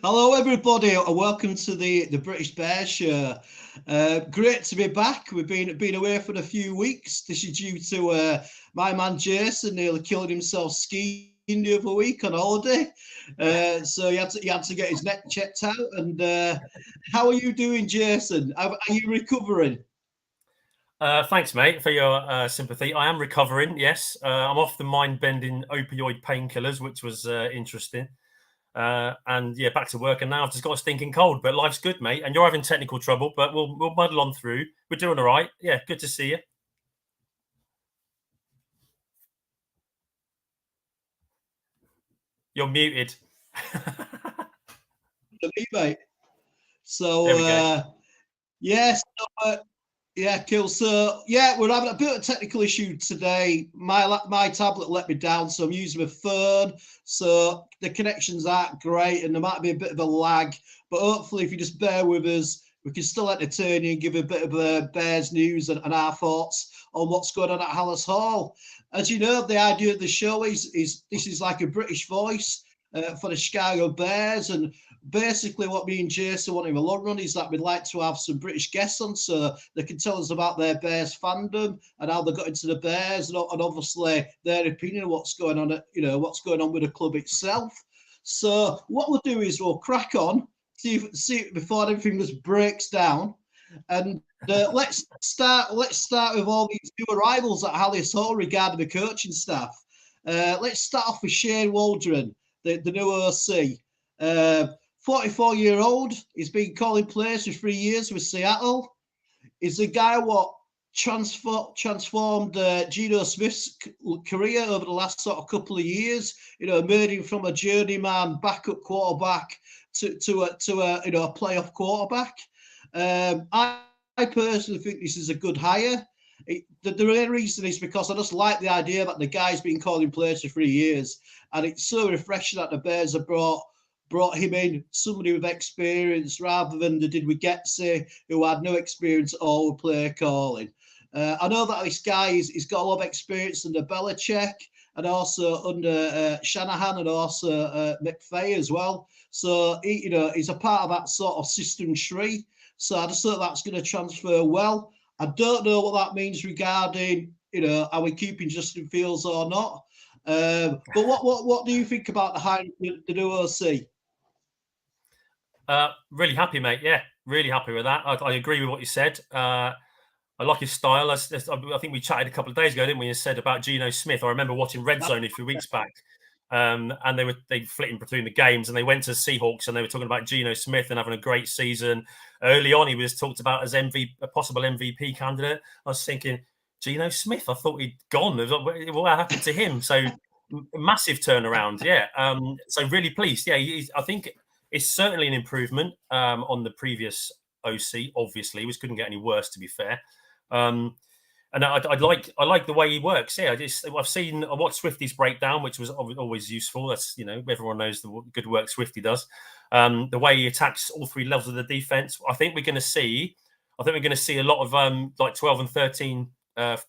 Hello, everybody, and welcome to the British Bears Show. Great to be back. We've been away for a few weeks. This is due to my man Jason nearly killing himself skiing the other week on holiday. So he had to get his neck checked out. And how are you doing, Jason? Are you recovering? Thanks, mate, for your sympathy. I am recovering, yes. I'm off the mind-bending opioid painkillers, which was interesting. And yeah, back to work. And now I've just got a stinking cold, but life's good, mate. And you're having technical trouble, but we'll muddle on through. We're doing all right. Yeah, good to see you. You're muted. To me, mate. So, There we go. yes. Yeah, cool. So, yeah, we're having a bit of a technical issue today. My tablet let me down, so I'm using my phone. So the connections aren't great, and there might be a bit of a lag. But hopefully, if you just bear with us, we can still entertain you and give a bit of Bears news and our thoughts on what's going on at Hallis Hall. As you know, the idea of the show is this is like a British voice for the Chicago Bears, and basically what me and Jason want in the long run is that we'd like to have some British guests on so they can tell us about their Bears fandom and how they got into the Bears and obviously their opinion of what's going on with the club itself. So what we'll do is we'll crack on, see before everything just breaks down. And let's start with all these new arrivals at Hallis Hall regarding the coaching staff. Let's start off with Shane Waldron, the new OC. 44-year-old. He's been calling plays for 3 years with Seattle. He's the guy what transformed Geno Smith's career over the last sort of couple of years. Emerging from a journeyman backup quarterback to a playoff quarterback. I personally think this is a good hire. The main reason is because I just like the idea that the guy's been calling plays for 3 years, and it's so refreshing that the Bears have brought him in, somebody with experience, rather than they did with Getsy, who had no experience at all with play calling. I know that this guy he's got a lot of experience under Belichick and also under Shanahan and also McVay as well. So he's a part of that sort of system tree. So I just thought that's going to transfer well. I don't know what that means regarding are we keeping Justin Fields or not. But what do you think about the hiring the new OC? Really happy, mate. Yeah, really happy with that. I agree with what you said. I like his style. I think we chatted a couple of days ago, didn't we? You said about Geno Smith. I remember watching Red Zone a few weeks back, and they flitting between the games, and they went to Seahawks, and they were talking about Geno Smith and having a great season. Early on, he was talked about as a possible MVP candidate. I was thinking, Geno Smith. I thought he'd gone. What happened to him? So massive turnaround. Yeah. So really pleased. Yeah, I think it's certainly an improvement on the previous OC. Obviously, which couldn't get any worse, to be fair. And I like the way he works. Yeah, I watched Swifty's breakdown, which was always useful. That's everyone knows the good work Swifty does. The way he attacks all three levels of the defense. I think we're going to see a lot of like 12 and 13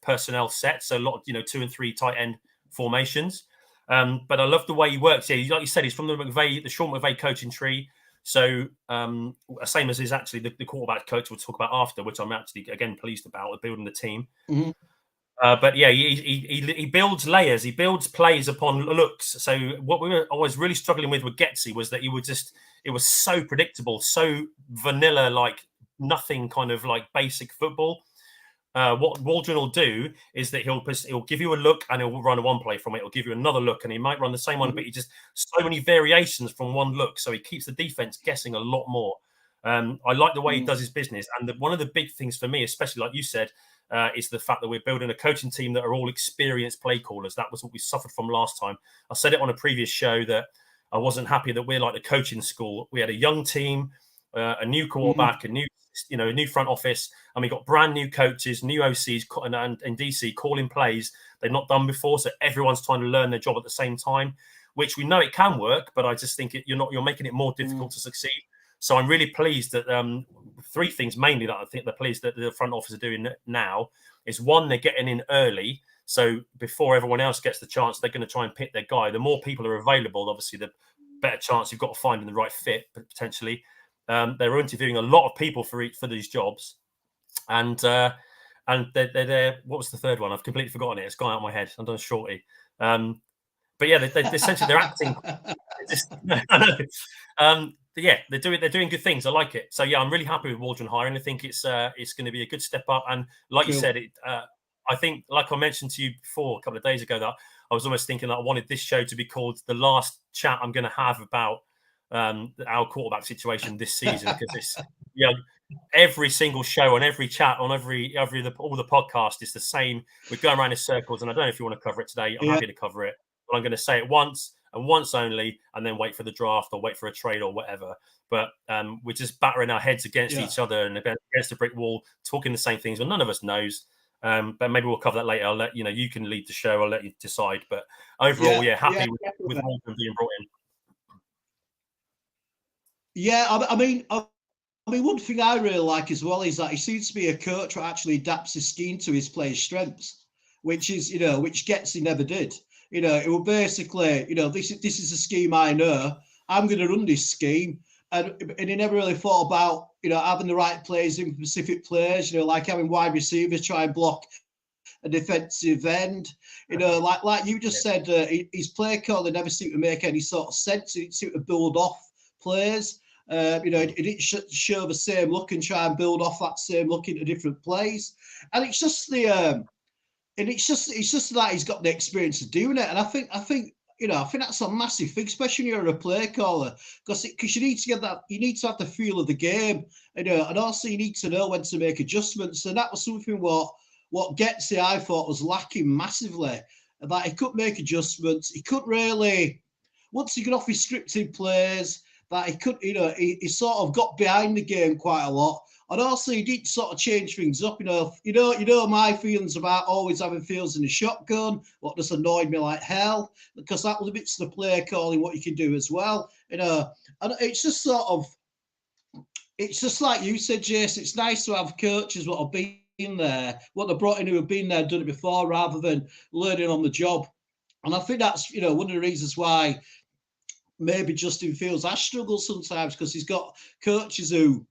personnel sets. So a lot of 2 and 3 tight end formations. But I love the way he works. Yeah, like you said, he's from the Sean McVay coaching tree. So same as is actually the quarterback coach we'll talk about after, which I'm actually again pleased about building the team. Mm-hmm. But yeah, he builds layers. He builds plays upon looks. So what I was really struggling with Getsy was that it was so predictable, so vanilla, like nothing kind of like basic football. What Waldron will do is that he'll give you a look and he'll run a one play from it. He'll give you another look and he might run the same one, but he just so many variations from one look. So he keeps the defense guessing a lot more. I like the way he does his business. And one of the big things for me, especially like you said, is the fact that we're building a coaching team that are all experienced play callers. That was what we suffered from last time. I said it on a previous show that I wasn't happy that we're like the coaching school. We had a young team, a new quarterback, a new front office, and we got brand new coaches, new OCs, and DC calling plays they've not done before. So everyone's trying to learn their job at the same time, which we know it can work, but I just think you're making it more difficult to succeed. So I'm really pleased that three things mainly that I think they're pleased that the front office are doing now is one, they're getting in early. So before everyone else gets the chance, they're going to try and pick their guy. The more people are available, obviously, the better chance you've got of finding the right fit, potentially. They're interviewing a lot of people for these jobs, and they're what was the third one? I've completely forgotten it. It's gone out of my head. I'm done shorty. But yeah, they essentially they're acting. Yeah, they're doing good things. I like it. So yeah, I'm really happy with Waldron hiring. I think it's going to be a good step up. And like you said, I think, like I mentioned to you before a couple of days ago, that I was almost thinking that I wanted this show to be called "The Last Chat I'm going to Have About our quarterback situation this season," because it's every single show, on every chat, on all the podcast is the same. We're going around in circles, and I don't know if you want to cover it today. I'm happy to cover it, but I'm going to say it once and once only, and then wait for the draft or wait for a trade or whatever. But we're just battering our heads against each other and against the brick wall, talking the same things, but none of us knows. But maybe we'll cover that later. I'll let you can lead the show. I'll let you decide. But overall, happy with Waldron being brought in. Yeah, I mean, one thing I really like as well is that he seems to be a coach who actually adapts his scheme to his players' strengths, which is, which Getsy never did. It will basically, this is a scheme I know. I'm going to run this scheme. And he never really thought about, having the right players in specific players, like having wide receivers try and block a defensive end. Like you just said, his play call never seemed to make any sort of sense. It seemed to build off players. It didn't show the same look and try and build off that same look into different plays. And it's just it's just that he's got the experience of doing it. And I think that's a massive thing, especially when you're a play caller, because you need to get that, you need to have the feel of the game, and also you need to know when to make adjustments. And that was something what Getsy, I thought, was lacking massively. That he couldn't make adjustments. He couldn't really, once he got off his scripted plays, that he could, he sort of got behind the game quite a lot. And also he did sort of change things up, my feelings about always having fields in the shotgun, what just annoyed me like hell, because that limits the play calling what you can do as well. And it's just sort of, it's just like you said, Jason, it's nice to have coaches what have been there, what they brought in who have been there, done it before, rather than learning on the job. And I think that's, one of the reasons why maybe Justin Fields has struggled sometimes, because he's got coaches who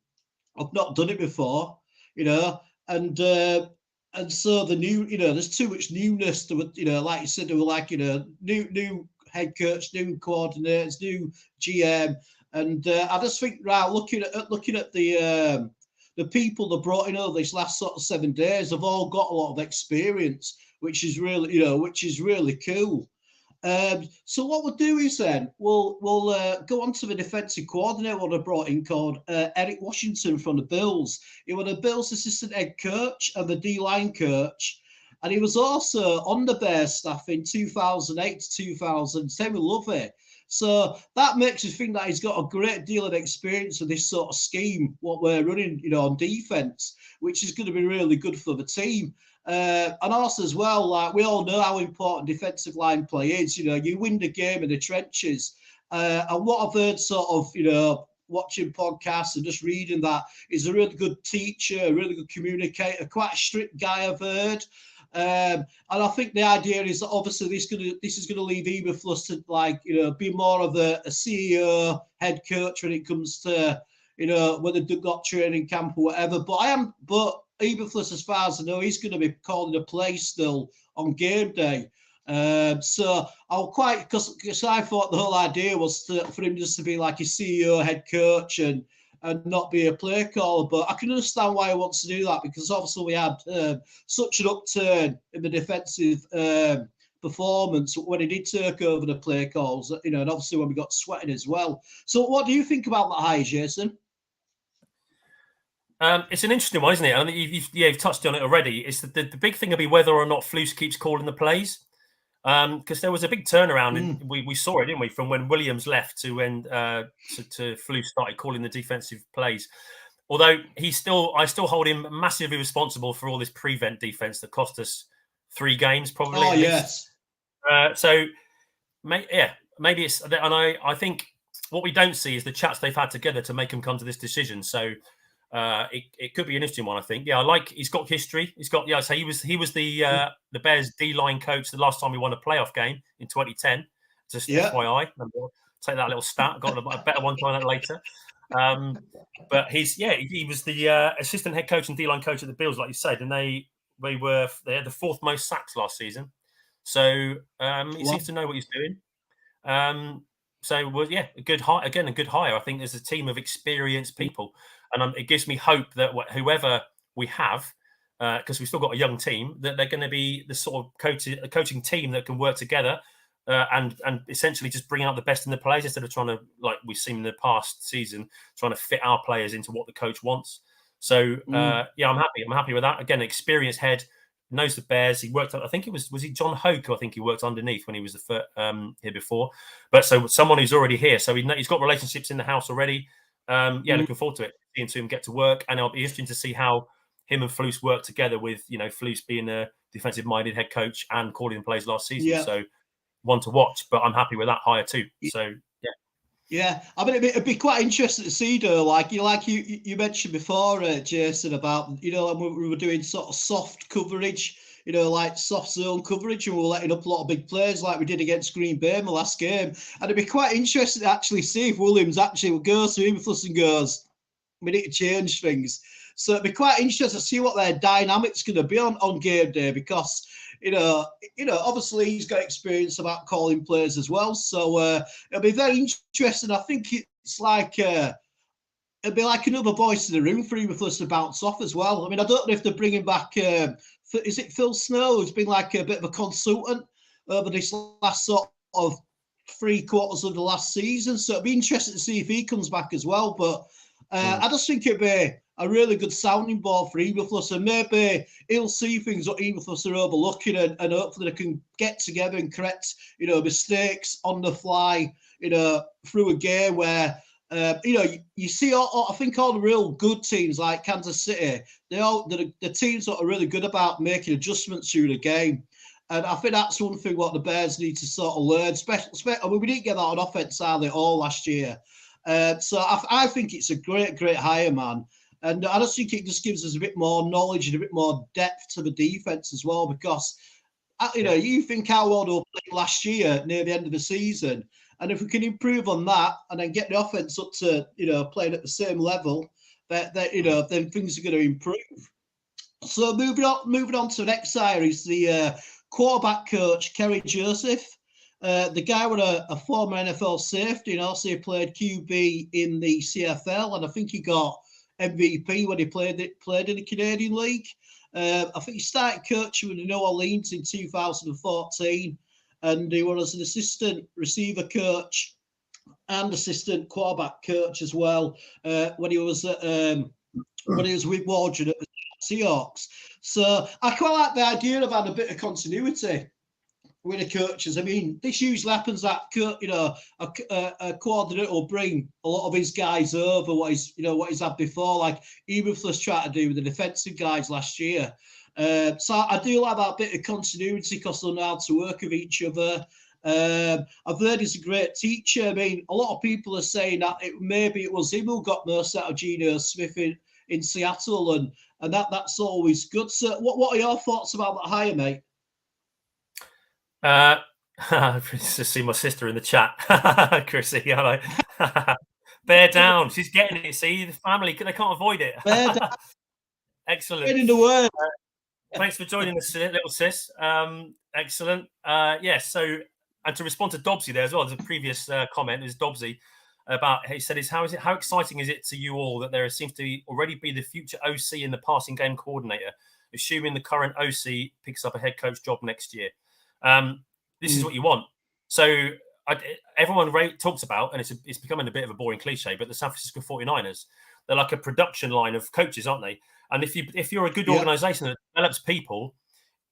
have not done it before, and so the new, there's too much newness to it, like you said, they were like, new head coach, new coordinators, new GM, and I just think, right, looking at the people they brought in over these last sort of 7 days, have all got a lot of experience, which is really cool. So what we'll do is then we'll go on to the defensive coordinator what I brought in, called Eric Washington from the Bills. He was the Bills assistant head coach and the D-line coach, and he was also on the Bears staff in 2008 to 2010. We love it. So that makes us think that he's got a great deal of experience of this sort of scheme, what we're running, on defense, which is going to be really good for the team. And also as well, like we all know how important defensive line play is. You win the game in the trenches. And what I've heard sort of, watching podcasts and just reading that, is a really good teacher, a really good communicator, quite a strict guy, I've heard. And I think the idea is that obviously this is going to leave Eberflus to be more of a CEO, head coach when it comes to, whether they've got training camp or whatever. But Eberflus, as far as I know, he's going to be calling a play still on game day. So I'll because I thought the whole idea was for him just to be like a CEO, head coach, and not be a play caller. But I can understand why he wants to do that, because obviously we had such an upturn in the defensive performance when he did take over the play calls, and obviously when we got sweating as well. So what do you think about that hire, Jason? It's an interesting one, isn't it? I think you've touched on it already. It's the big thing will be whether or not Flus keeps calling the plays, because there was a big turnaround, and we saw it, didn't we, from when Williams left to when to Flus started calling the defensive plays. Although I still hold him massively responsible for all this prevent defense that cost us 3 games, probably. Oh yes. So maybe it's, and I think what we don't see is the chats they've had together to make them come to this decision. So. It could be an interesting one, I think. Yeah, I like. He's got history. He's got. Yeah, so he was the Bears D-line coach the last time we won a playoff game in 2010. Just FYI, Take that little stat. Got a better one coming out later. But he was the assistant head coach and D-line coach at the Bills, like you said, and they had the fourth most sacks last season. So he seems to know what he's doing. A good hire. Again, a good hire. I think there's a team of experienced people, and it gives me hope that whoever we have, because we've still got a young team, that they're going to be the sort of coaching team that can work together and essentially just bring out the best in the players instead of trying to, like we've seen in the past season, trying to fit our players into what the coach wants. So I'm happy. I'm happy with that. Again, experienced head. Knows the Bears. He worked. I think it was he John Hoke, who I think he worked underneath when he was here before. But so someone who's already here, so he's got relationships in the house already. Looking forward to it, seeing him get to work, and it'll be interesting to see how him and Flus work together. With Flus being a defensive-minded head coach and calling the plays last season, so one to watch. But I'm happy with that hire too. So yeah, I mean, it'd be quite interesting to see, though. Like you mentioned before, Jason, about we were doing sort of soft coverage, like soft zone coverage, and we were letting up a lot of big plays, like we did against Green Bay in the last game. And it'd be quite interesting to actually see if Williams actually goes to Eberflus and goes, we need to change things. So it'd be quite interesting to see what their dynamic's going to be on game day, because obviously he's got experience about calling plays as well. So it'll be very interesting. I think it's like it'll be like another voice in the room for Eberflus to bounce off as well. I mean, I don't know if they're bringing back. Is it Phil Snow, who's been like a bit of a consultant over this last sort of 3 quarters of the last season? So it'll be interesting to see if he comes back as well. But I just think it'd be a really good sounding board for Eberflus, and maybe he'll see things that Eberflus are overlooking, and hopefully they can get together and correct, mistakes on the fly, through a game where, you see, I think all the real good teams like Kansas City, the teams that are really good about making adjustments through the game. And I think that's one thing what the Bears need to sort of learn. I mean, we didn't get that on offense hardly at all last year. So I think it's a great hire, man. And I just think it just gives us a bit more knowledge and a bit more depth to the defense as well, because, you think how well they were playing last year near the end of the season. And if we can improve on that and then get the offense up to, playing at the same level, then things are going to improve. So moving on to the next hire is the quarterback coach, Kerry Joseph. The guy was a former NFL safety, and also he played QB in the CFL, and I think he got MVP when he played in the Canadian League. I think he started coaching with New Orleans in 2014, and he was an assistant receiver coach and assistant quarterback coach as well when he was with Wardren at the Seahawks. So I quite like the idea of having a bit of continuity with the coaches. I mean, this usually happens that a coordinator will bring a lot of his guys over what he's had before, like Eberflus tried to do with the defensive guys last year. So I do like that bit of continuity because they know how to work with each other. I've heard he's a great teacher. I mean, a lot of people are saying that maybe it was him who got most out of Geno Smith in Seattle, and that's always good. So what are your thoughts about that hire, mate? I've just seen my sister in the chat, Chrissy. Hello. Bear down. She's getting it. See, the family, they can't avoid it. Excellent. Get in the word. Thanks for joining us, little sis. Excellent. So, and to respond to Dobbsy there as well, there's a previous comment is Dobbsy about, he said, how exciting is it to you all that there seems to already be the future OC in the passing game coordinator, assuming the current OC picks up a head coach job next year? This is what you want. So everyone talks about, and it's becoming a bit of a boring cliche, but the San Francisco 49ers, they're like a production line of coaches, aren't they? And if you're a good organization that develops people,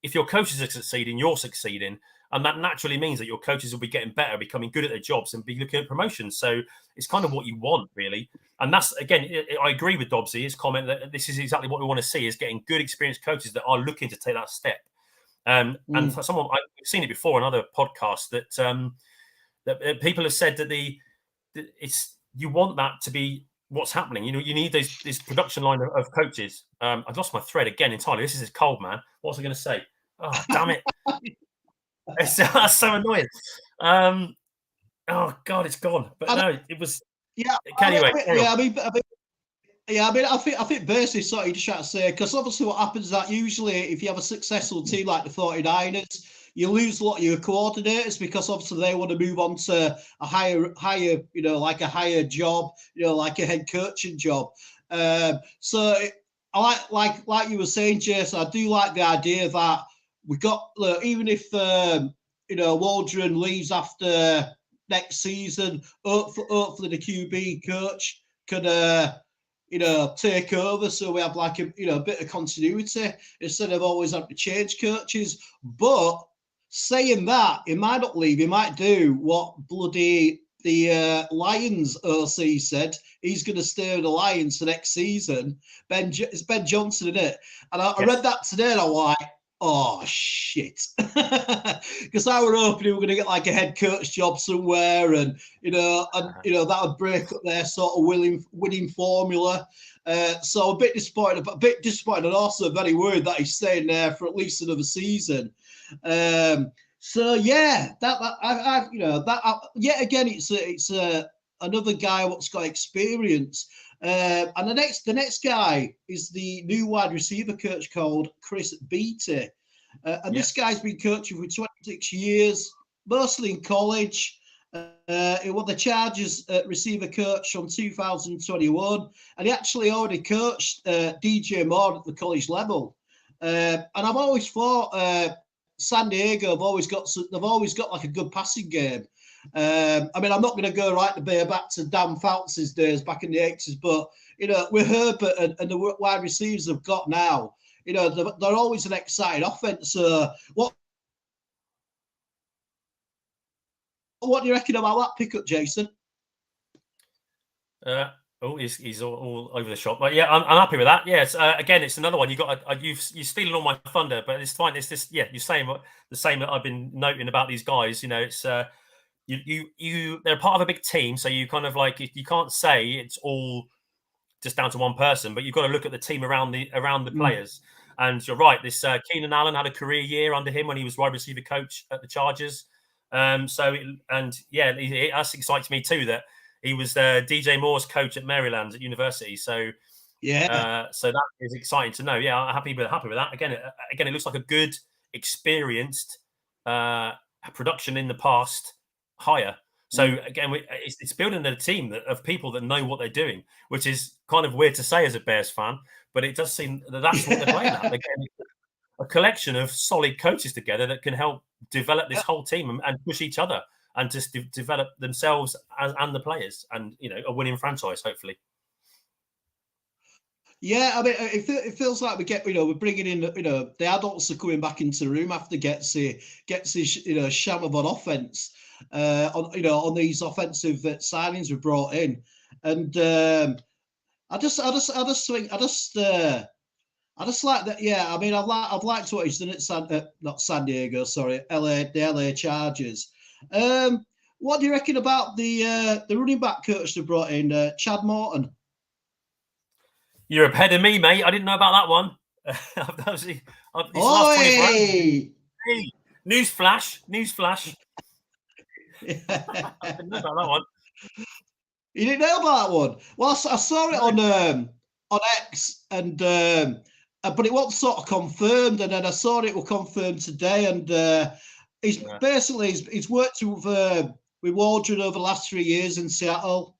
if your coaches are succeeding, you're succeeding. And that naturally means that your coaches will be getting better, becoming good at their jobs, and be looking at promotions. So it's kind of what you want, really. And that's, again, I agree with Dobbsy, his comment that this is exactly what we want to see, is getting good, experienced coaches that are looking to take that step. And for someone, I've seen it before on other podcasts, that people have said that you want that to be what's happening. You need this production line of coaches. I've lost my thread again entirely. This is cold, man. What was I going to say? Oh, damn it. That's so annoying. Oh God, it's gone. But no, it was. Yeah, Anyway, I think basically sort of you just trying to say, because obviously what happens is that usually if you have a successful team like the 49ers, you lose a lot of your coordinators because obviously they want to move on to a higher, like a higher job, like a head coaching job. So I like you were saying, Jason, I do like the idea that we got, even if, Waldron leaves after next season, hopefully the QB coach can, take over, so we have like a bit of continuity instead of always having to change coaches. But saying that, he might not leave. He might do what bloody the Lions OC said. He's going to stay with the Lions for next season. It's Ben Johnson, isn't it? And I read that today, and I'm like, oh shit, because I were hoping we were going to get like a head coach job somewhere, and that would break up their sort of winning formula. So a bit disappointed, and also very worried that he's staying there for at least another season. So yeah, yet again, it's another guy what's got experience. And the next guy is the new wide receiver coach called Chris Beatty. And this guy's been coaching for 26 years, mostly in college. He was the Chargers receiver coach from 2021, and he actually already coached DJ Moore at the college level. And I've always thought San Diego they've always got like a good passing game. I'm not going to go right back to Dan Fouts' days back in the 80s, but with Herbert and the wide receivers they've got now, they're always an exciting offense. What do you reckon about that pickup, Jason? He's all over the shop, but yeah, I'm happy with that. Yes, again, it's another one. You're stealing all my thunder, but it's fine. It's just you're saying the same that I've been noting about these guys. It's they're part of a big team, so you kind of like you can't say it's all just down to one person, but you've got to look at the team around the players. And you're right. This Keenan Allen had a career year under him when he was wide receiver coach at the Chargers. That's excites me too that he was DJ Moore's coach at Maryland at university. So so that is exciting to know. Yeah, I'm happy with that. Again, it looks like a good, experienced production in the past hire. So again, it's building a team of people that know what they're doing, which is kind of weird to say as a Bears fan, but it does seem that's what they're playing at. They're getting a collection of solid coaches together that can help develop this whole team and push each other and just develop themselves and the players, and a winning franchise, hopefully. Yeah, I mean, it feels like we're bringing in, the adults are coming back into the room after gets his sham of an offense, on these offensive signings we brought in, and I just like that. Yeah, I mean, I've liked what he's done at not San Diego, sorry, the LA Chargers. What do you reckon about the running back coach they brought in, Chad Morton? You're ahead of me, mate. I didn't know about that one. Hey! Newsflash. I didn't know about that one. You didn't know about that one? Well, I saw it on X, and but it wasn't sort of confirmed, and then I saw it was confirmed today, and he's worked with Waldron over the last 3 years in Seattle.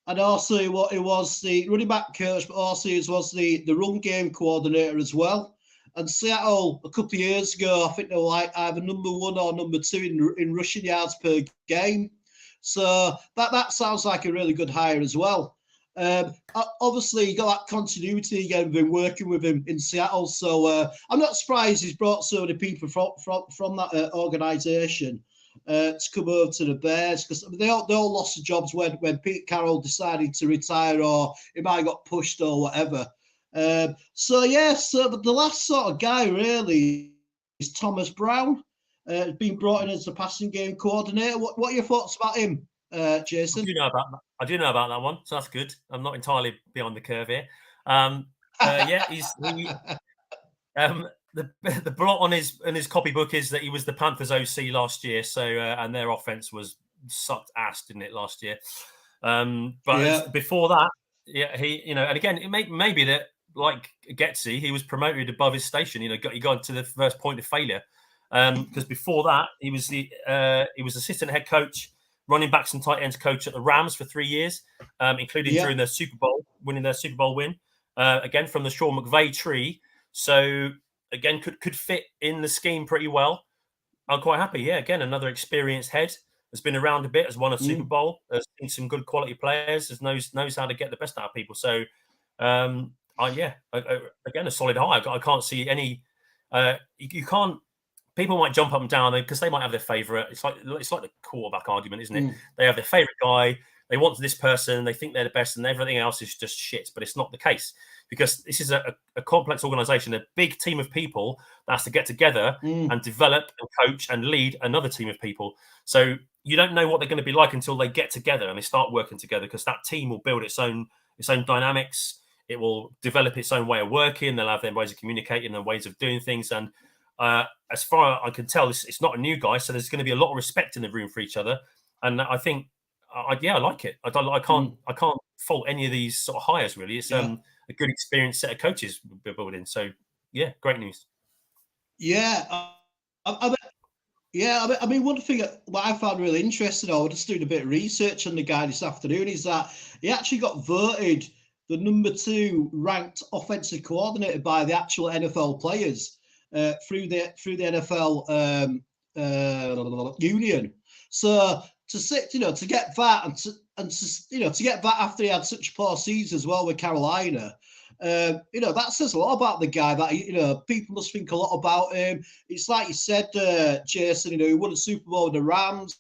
And also he was the running back coach, but also he was the run game coordinator as well. And Seattle, a couple of years ago, I think they were like either number 1 or number 2 in rushing yards per game. So that sounds like a really good hire as well. Obviously, you got that continuity again, been working with him in Seattle. So I'm not surprised he's brought so many people from that organisation to come over to the Bears, because they all lost their jobs when Pete Carroll decided to retire, or he might have got pushed or whatever. But the last sort of guy really is Thomas Brown. Been brought in as the passing game coordinator. What are your thoughts about him, Jason? I do know about that one, so that's good. I'm not entirely behind the curve here. the blot on his copybook is that he was the Panthers OC last year. So and their offense sucked ass, didn't it, last year? But before that, he and again it may be that like Getsy, he was promoted above his station. He got to the first point of failure because before that he was assistant head coach, running backs and tight ends coach at the Rams for 3 years, including during their Super Bowl, winning their Super Bowl win again from the Sean McVay tree. So again, could fit in the scheme pretty well. I'm quite happy. Yeah, again, another experienced head. Has been around a bit, has won a Super Bowl, has seen some good quality players, knows how to get the best out of people. So, again, a solid hire. I can't see any. You can't. People might jump up and down because they might have their favourite. It's like the quarterback argument, isn't it? They have their favourite guy. They want this person. They think they're the best, and everything else is just shit. But it's not the case because this is a complex organisation, a big team of people that has to get together and develop and coach and lead another team of people. So you don't know what they're going to be like until they get together and they start working together, because that team will build its own dynamics. It will develop its own way of working. They'll have their ways of communicating, their ways of doing things. And as far as I can tell, it's not a new guy, so there's going to be a lot of respect in the room for each other. And I think, I like it. I can't fault any of these sort of hires, really. It's a good experienced set of coaches we're building. So, yeah, great news. Yeah. I mean, one thing what I found really interesting, I was just doing a bit of research on the guy this afternoon, is that he actually got voted the number 2 ranked offensive coordinator by the actual NFL players through the NFL union. So to get that to get that after he had such a poor season as well with Carolina. That says a lot about the guy. That people must think a lot about him. It's like you said, Jason. He won a Super Bowl with the Rams.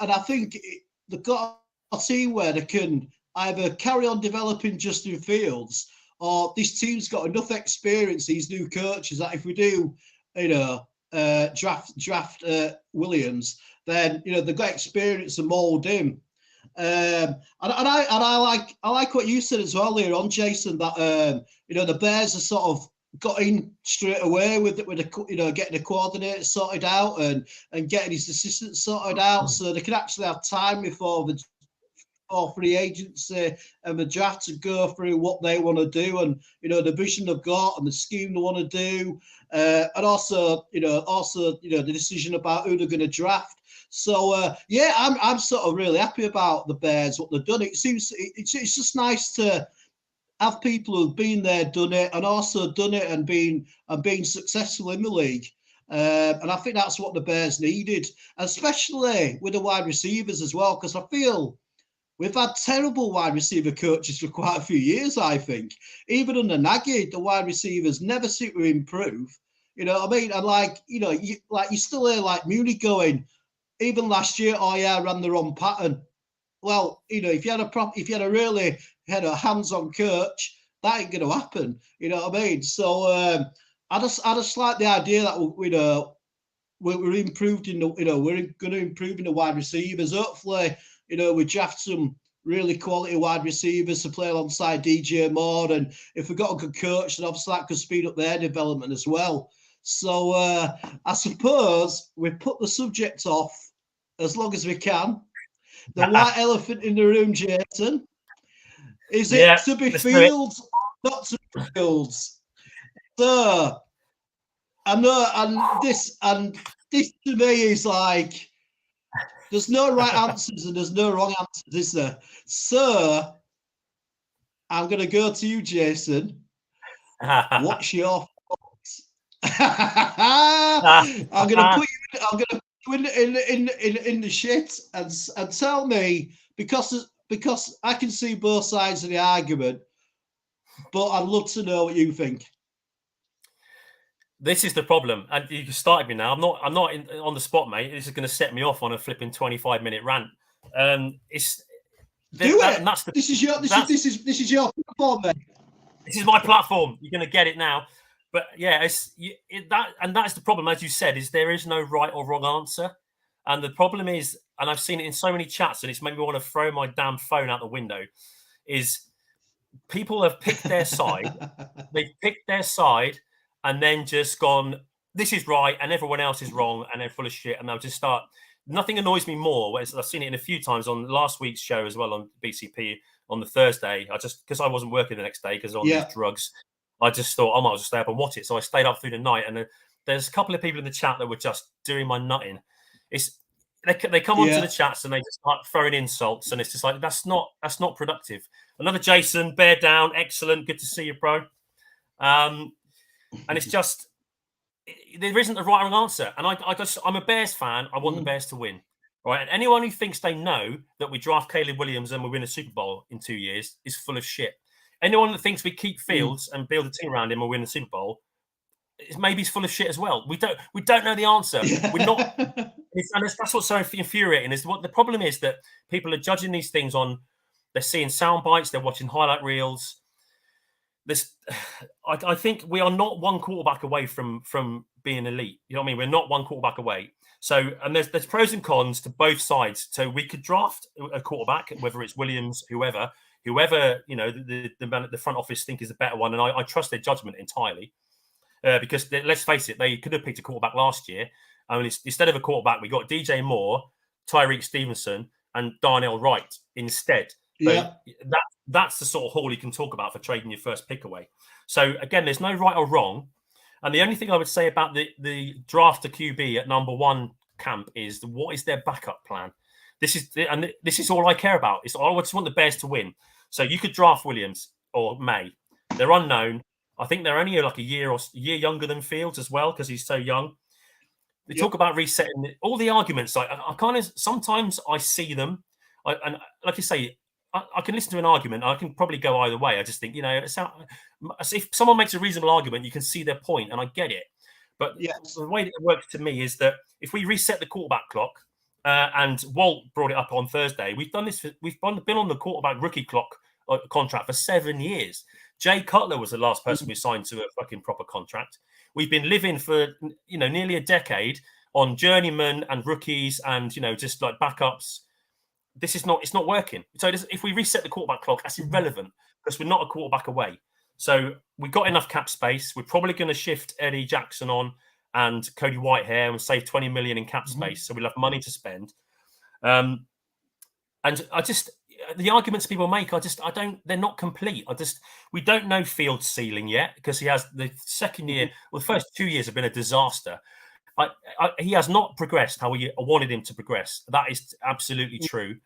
And I think they've got a team where they can either carry on developing Justin Fields, or this team's got enough experience, these new coaches, that if we do, draft Williams, then they've got experience to mold him. And I like what you said as well here on, Jason, that the Bears are sort of got in straight away with getting the coordinator sorted out and getting his assistants sorted out, so they can actually have time before free agency and the draft to go through what they want to do, and the vision they've got and the scheme they want to do, and also the decision about who they're going to draft. So I'm sort of really happy about the Bears, what they've done. It seems it's just nice to have people who've been there, done it, and also done it and been successful in the league. And I think that's what the Bears needed, especially with the wide receivers as well, because I feel we've had terrible wide receiver coaches for quite a few years, I think. Even under Nagy, the wide receivers never seem to improve. You know what I mean? And you still hear like Mooney going, even last year, I ran the wrong pattern. Well, if you had a really hands-on coach, that ain't going to happen. You know what I mean? So I just like the idea that we're improved in we're going to improve in the wide receivers. Hopefully, we draft some really quality wide receivers to play alongside DJ Moore, and if we've got a good coach, then obviously that could speed up their development as well. So I suppose we put the subject off as long as we can. The white elephant in the room, Jason. Is it to be Fields, not to be Fields? So I know, and this to me is like, there's no right answers and there's no wrong answers, is there? So I'm going to go to you, Jason. What's your thoughts? I'm going to put you in the shit and tell me, because I can see both sides of the argument, but I'd love to know what you think. This is the problem, and you started me now. I'm not on the spot, mate. This is going to set me off on a flipping 25-minute rant. This is your platform, mate. This is my platform. You're going to get it now. But yeah, that's the problem, as you said, is there is no right or wrong answer, and the problem is and I've seen it in so many chats, and it's made me want to throw my damn phone out the window, is people have picked their side. They've picked their side and then just gone, this is right, and everyone else is wrong, and they're full of shit, and they'll just start. Nothing annoys me more. Whereas I've seen it in a few times on last week's show as well on BCP on the Thursday. I just, because I wasn't working the next day because on these drugs, I just thought I might as well stay up and watch it. So I stayed up through the night, and there's a couple of people in the chat that were just doing my nutting. They come onto the chats and they just start throwing insults, and it's just like that's not productive. Another Jason, bear down, excellent, good to see you, bro. And it's just there isn't a right or wrong answer. And I'm a Bears fan. I want the Bears to win. Right. And anyone who thinks they know that we draft Caleb Williams and we win a Super Bowl in 2 years is full of shit. Anyone that thinks we keep Fields and build a team around him and win the Super Bowl maybe he's full of shit as well. We don't know the answer. We're not. And that's what's so infuriating. Is what the problem is that people are judging these things on. They're seeing sound bites. They're watching highlight reels. I think we are not one quarterback away from being elite. You know what I mean? We're not one quarterback away. So, and there's pros and cons to both sides. So we could draft a quarterback, whether it's Williams, whoever you know, the front office think is the better one, and I trust their judgment entirely. Because let's face it, they could have picked a quarterback last year. I mean, instead of a quarterback, we got DJ Moore, Tyreek Stevenson, and Darnell Wright instead. So that's the sort of haul you can talk about for trading your first pick away. So again, there's no right or wrong. And the only thing I would say about the draft to QB at number one camp is what is their backup plan? This is all I care about. I just want the Bears to win. So you could draft Williams or May. They're unknown. I think they're only like a year younger than Fields as well because he's so young. They talk about resetting all the arguments. Like I kind of sometimes I see them, and like you say, I can listen to an argument. I can probably go either way. I just think, you know, if someone makes a reasonable argument, you can see their point, and I get it. But the way it works to me is that if we reset the quarterback clock, and Walt brought it up on Thursday, we've done this. We've been on the quarterback rookie clock contract for 7 years. Jay Cutler was the last person we signed to a fucking proper contract. We've been living for, you know, nearly a decade on journeymen and rookies and, you know, just like backups. It's not working. So if we reset the quarterback clock, that's irrelevant because we're not a quarterback away. So we've got enough cap space. We're probably going to shift Eddie Jackson on and Cody Whitehair and save 20 million in cap space. So we'll have money to spend. And the arguments people make, they're not complete. We don't know Fields' ceiling yet because he has the second year, well, the first 2 years have been a disaster. He has not progressed how we wanted him to progress. That is absolutely true.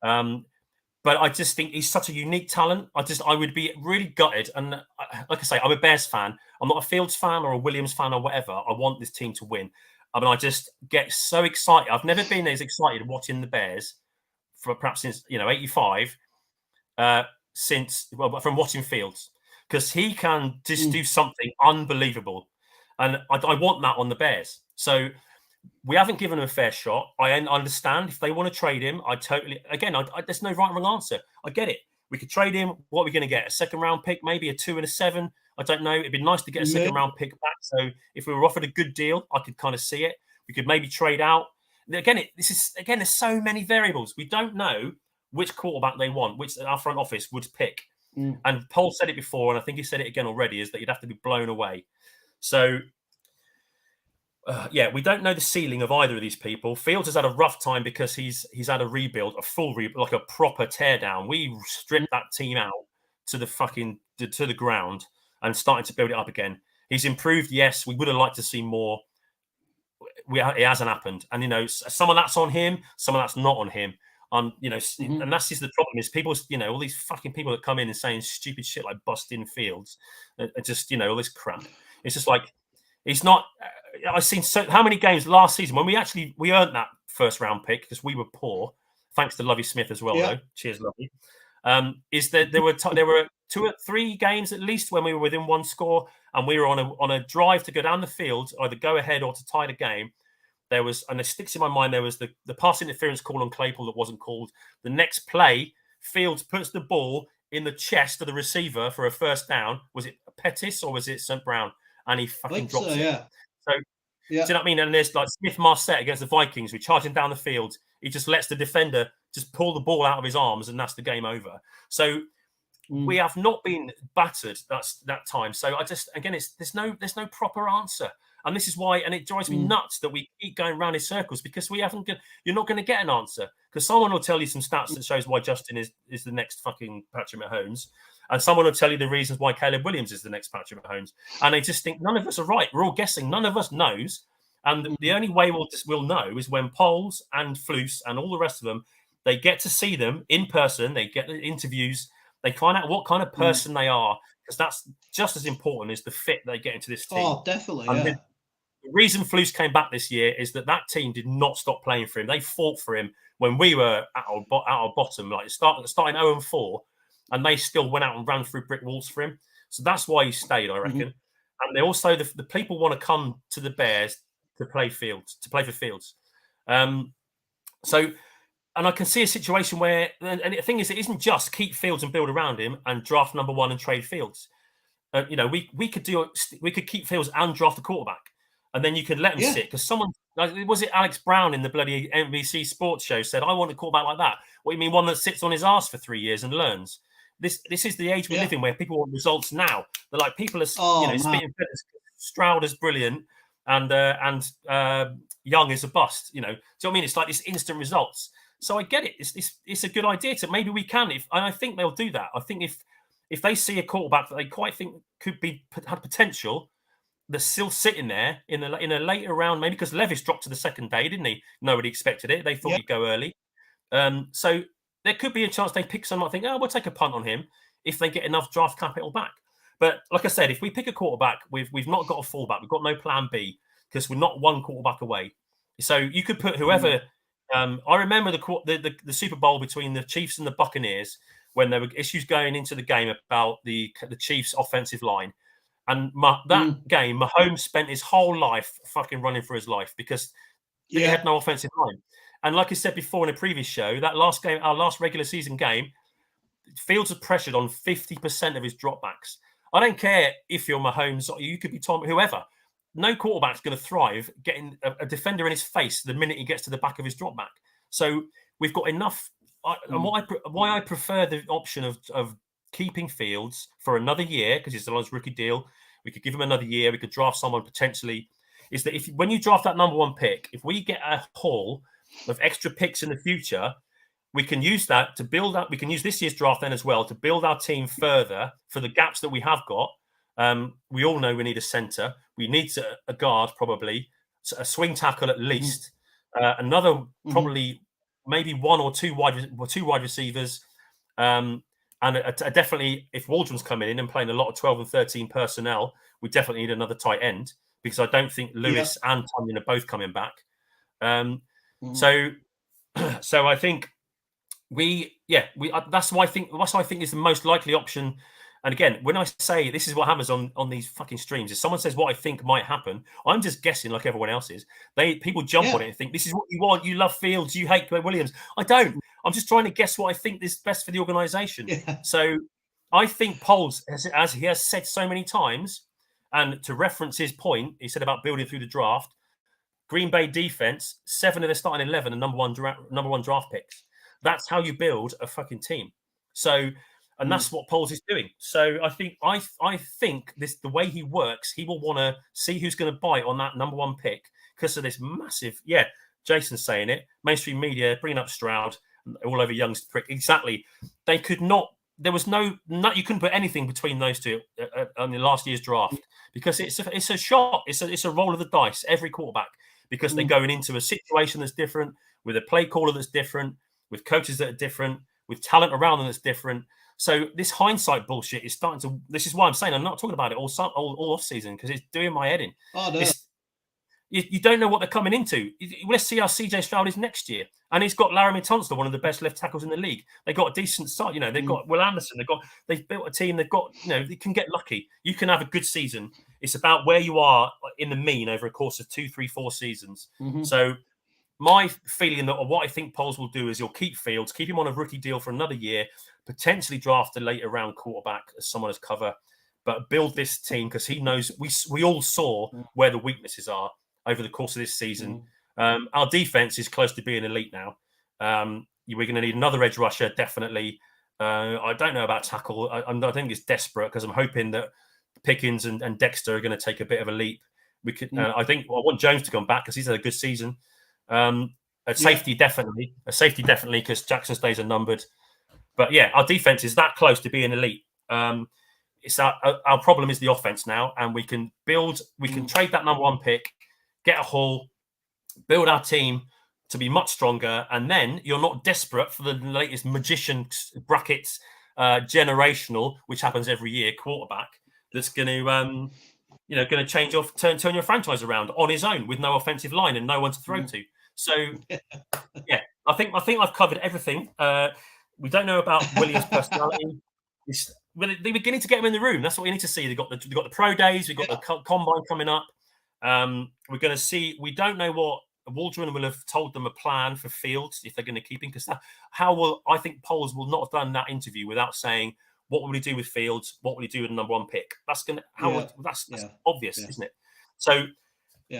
But I just think he's such a unique talent. I would be really gutted. And like I say, I'm a Bears fan. I'm not a Fields fan or a Williams fan or whatever. I want this team to win. I mean, I just get so excited. I've never been as excited watching the Bears perhaps since, you know, 85, from watching Fields, because he can just do something unbelievable. And I want that on the Bears. So we haven't given him a fair shot. I understand if they want to trade him. There's no right or wrong answer. I get it. We could trade him. What are we going to get? A second round pick, maybe a 2 and a 7. I don't know. It'd be nice to get a second round pick back. So if we were offered a good deal, I could kind of see it. We could maybe trade out. Again, there's so many variables. We don't know which quarterback they want, which our front office would pick. And Paul said it before, and I think he said it again already, is that you'd have to be blown away. So, we don't know the ceiling of either of these people. Fields has had a rough time because he's had a rebuild, a full rebuild, like a proper teardown. We stripped that team out to the ground and starting to build it up again. He's improved, yes. We would have liked to see more. It hasn't happened, and you know, some of that's on him, some of that's not on him. You know, and that's just the problem is people, you know, all these fucking people that come in and saying stupid shit like busting Fields, just, you know, all this crap. It's just like he's not. I've seen how many games last season when we earned that first round pick because we were poor, thanks to Lovie Smith as well. Though, cheers, Lovie. Is that there were 2 or 3 games at least when we were within one score and we were on a drive to go down the field, either go ahead or to tie the game. There was, and it sticks in my mind, there was the pass interference call on Claypool that wasn't called. The next play, Fields puts the ball in the chest of the receiver for a first down. Was it Pettis or was it St. Brown? And he fucking drops it. So, do you know what I mean? And there's like Smith Marset against the Vikings. We're charging down the field. He just lets the defender just pull the ball out of his arms, and that's the game over. So we have not been battered that time. So I just, again, there's no proper answer. And this is why, and it drives me nuts that we keep going round in circles, because you're not going to get an answer, because someone will tell you some stats that shows why Justin is the next fucking Patrick Mahomes, and someone will tell you the reasons why Caleb Williams is the next Patrick Mahomes, and they just think none of us are right. We're all guessing. None of us knows, and the only way we'll know is when Poles and Floos and all the rest of them, they get to see them in person, they get the interviews, they find out what kind of person they are, because that's just as important as the fit they get into this team. Oh, definitely, yeah. The reason Floos came back this year is that team did not stop playing for him. They fought for him when we were at our bottom, like starting 0-4, and they still went out and ran through brick walls for him. So that's why he stayed, I reckon. And they also, the people want to come to the Bears to play for Fields. And I can see a situation where, and the thing is, it isn't just keep Fields and build around him and draft number one and trade Fields. We could keep Fields and draft a quarterback, and then you could let him sit, because someone, was it Alex Brown in the bloody NBC sports show said, I want a quarterback like that. What do you mean, one that sits on his ass for 3 years and learns? This is the age we live in, where people want results now. They're like, people are spitting feathers. Stroud is brilliant, and Young is a bust. Do you know what I mean? It's like this instant results. So I get it. It's a good idea to, maybe we can. And I think they'll do that. I think if they see a quarterback that they quite think had potential, they're still sitting there in a later round, maybe because Levis dropped to the second day, didn't he? Nobody expected it. They thought he'd go early. So there could be a chance they pick someone. I think, we'll take a punt on him if they get enough draft capital back. But like I said, if we pick a quarterback, we've not got a fallback. We've got no plan B, because we're not one quarterback away. So you could put whoever. I remember the Super Bowl between the Chiefs and the Buccaneers, when there were issues going into the game about the Chiefs' offensive line. And that game, Mahomes spent his whole life fucking running for his life, because he had no offensive line. And like I said before in a previous show, that last game, our last regular season game, Fields was pressured on 50% of his dropbacks. I don't care if you're Mahomes, or you could be Tom, whoever. No quarterback's going to thrive getting a defender in his face the minute he gets to the back of his drop back. So we've got enough. And why I prefer the option of keeping Fields for another year, because he's on his rookie deal, we could give him another year. We could draft someone potentially. Is that when you draft that number one pick, if we get a haul of extra picks in the future, we can use that to build up. We can use this year's draft then as well to build our team further for the gaps that we have got. We all know we need a center. We need a guard, probably a swing tackle at least. Another probably maybe one or two wide receivers. And definitely, if Waldron's coming in and playing a lot of 12 and 13 personnel, we definitely need another tight end, because I don't think Lewis and Tonyan are both coming back. So I think that's why I think is the most likely option. And again, when I say this is what happens on these fucking streams, if someone says what I think might happen, I'm just guessing like everyone else is. People jump on it and think this is what you want. You love Fields, you hate Williams. I don't. I'm just trying to guess what I think is best for the organization. So I think Poles, as he has said so many times, and to reference his point, he said about building through the draft, Green Bay defense, 7 of their starting 11 and number one draft picks. That's how you build a fucking team. So, and that's what Poles is doing. So I think this, the way he works, he will want to see who's going to bite on that number one pick, because of this massive, Jason's saying it, mainstream media bringing up Stroud all over Young's prick. Exactly. They could not, there was no, you couldn't put anything between those two on the last year's draft, because it's a shot. It's a roll of the dice, every quarterback, because they're going into a situation that's different, with a play caller that's different, with coaches that are different, with talent around them that's different. So this hindsight bullshit is starting to. This is why I'm saying I'm not talking about it all off season, because it's doing my head in. Oh no! You don't know what they're coming into. Let's see how CJ Stroud is next year, and he's got Laramie Tunstall, one of the best left tackles in the league. They got a decent start. They've got Will Anderson. They've built a team. They've got they can get lucky. You can have a good season. It's about where you are in the mean over a course of 2, 3, 4 seasons. So my feeling that what I think Poles will do is he'll keep Fields, keep him on a rookie deal for another year, potentially draft a later round quarterback as someone as cover, but build this team, because he knows we all saw where the weaknesses are over the course of this season. Our defense is close to being elite now. We're going to need another edge rusher, definitely. I don't know about tackle. I think it's desperate because I'm hoping that Pickens and Dexter are going to take a bit of a leap. We could. I want Jones to come back because he's had a good season. Safety definitely because Jackson's days are numbered. But yeah, our defense is that close to being elite. It's our problem is the offense now, and we can build. We can trade that number 1 pick, get a haul, build our team to be much stronger, and then you're not desperate for the latest magician brackets generational, which happens every year, quarterback that's going to going to change off, turn your franchise around on his own with no offensive line and no one to throw to. So yeah, I think I've covered everything. We don't know about Williams' personality. They're beginning to get him in the room. That's what we need to see. They've got the pro days. We've got the combine coming up. We're going to see. We don't know what Waldron will have told them a plan for Fields if they're going to keep him. Because I think Poles will not have done that interview without saying what will he do with Fields, what will he do with the number 1 pick. That's obvious, isn't it? So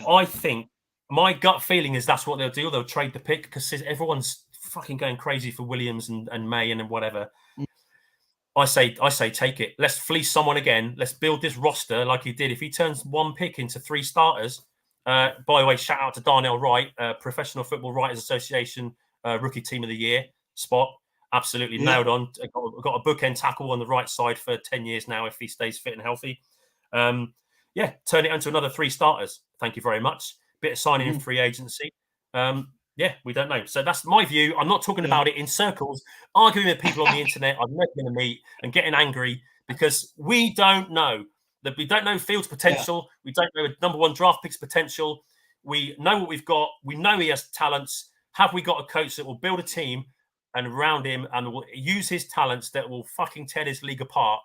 I think my gut feeling is that's what they'll do. They'll trade the pick because everyone's fucking going crazy for Williams and May and whatever. I say take it. Let's fleece someone again. Let's build this roster like he did. If he turns 1 pick into 3 starters, by the way, shout out to Darnell Wright, Professional Football Writers Association Rookie Team of the Year spot. Absolutely nailed on. Got a bookend tackle on the right side for 10 years now if he stays fit and healthy. Turn it into another 3 starters. Thank you very much. Bit of signing in free agency. We don't know. So that's my view. I'm not talking about it in circles, arguing with people on the internet I'm never going to meet and getting angry because we don't know. That we don't know Fields' potential. We don't know number 1 draft pick's potential. We know what we've got. We know he has talents. Have we got a coach that will build a team and around him and will use his talents that will fucking tear this league apart